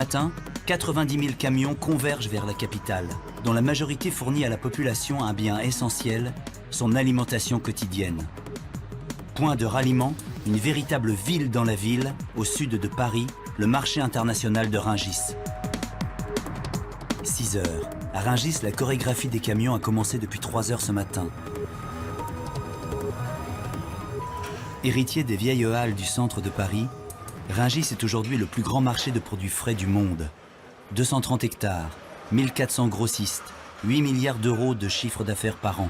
Matin, 90 000 camions convergent vers la capitale, dont la majorité fournit à la population un bien essentiel, son alimentation quotidienne. Point de ralliement, une véritable ville dans la ville, au sud de Paris, le marché international de Rungis. 6 heures. À Rungis, la chorégraphie des camions a commencé depuis 3 heures ce matin. Héritier des vieilles halles du centre de Paris, Rungis est aujourd'hui le plus grand marché de produits frais du monde. 230 hectares, 1400 grossistes, 8 milliards d'euros de chiffre d'affaires par an.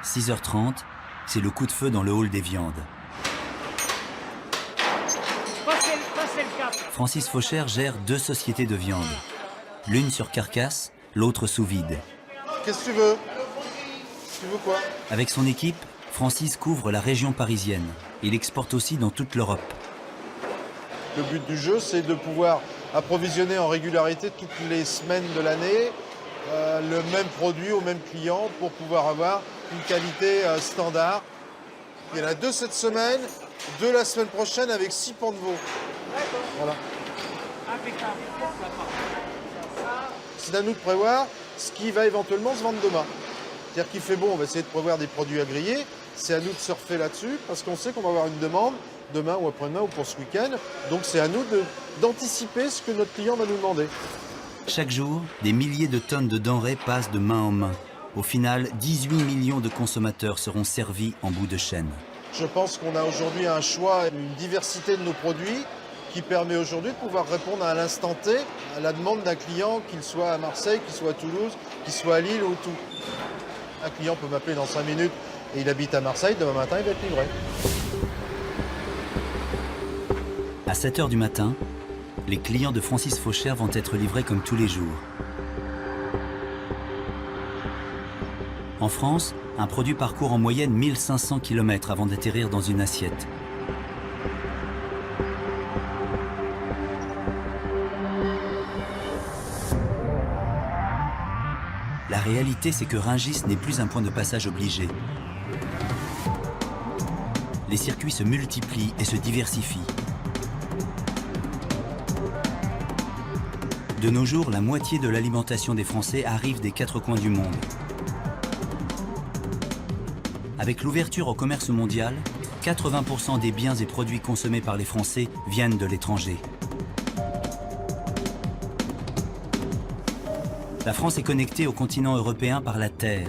« 6h30, c'est le coup de feu dans le hall des viandes. Francis Fauchère gère 2 sociétés de viande. L'une sur carcasse, l'autre sous vide. Qu'est-ce que tu veux? Tu veux quoi? Avec son équipe, Francis couvre la région parisienne. Il exporte aussi dans toute l'Europe. Le but du jeu, c'est de pouvoir approvisionner en régularité toutes les semaines de l'année le même produit au même client pour pouvoir avoir une qualité standard. Il y en a 2 cette semaine, 2 la semaine prochaine avec 6 pans de veau. Voilà. C'est à nous de prévoir ce qui va éventuellement se vendre demain. C'est-à-dire qu'il fait bon, on va essayer de prévoir des produits à griller. C'est à nous de surfer là-dessus parce qu'on sait qu'on va avoir une demande demain ou après-demain ou pour ce week-end. Donc c'est à nous d'anticiper ce que notre client va nous demander. Chaque jour, des milliers de tonnes de denrées passent de main en main. Au final, 18 millions de consommateurs seront servis en bout de chaîne. Je pense qu'on a aujourd'hui un choix, une diversité de nos produits qui permet aujourd'hui de pouvoir répondre à l'instant T à la demande d'un client, qu'il soit à Marseille, qu'il soit à Toulouse, qu'il soit à Lille ou tout. Un client peut m'appeler dans 5 minutes et il habite à Marseille, demain matin il va être livré. À 7 h du matin, les clients de Francis Fauchère vont être livrés comme tous les jours. En France, un produit parcourt en moyenne 1500 km avant d'atterrir dans une assiette. La réalité, c'est que Rungis n'est plus un point de passage obligé. Les circuits se multiplient et se diversifient. De nos jours, la moitié de l'alimentation des Français arrive des 4 coins du monde. Avec l'ouverture au commerce mondial, 80% des biens et produits consommés par les Français viennent de l'étranger. La France est connectée au continent européen par la terre.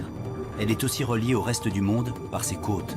Elle est aussi reliée au reste du monde par ses côtes.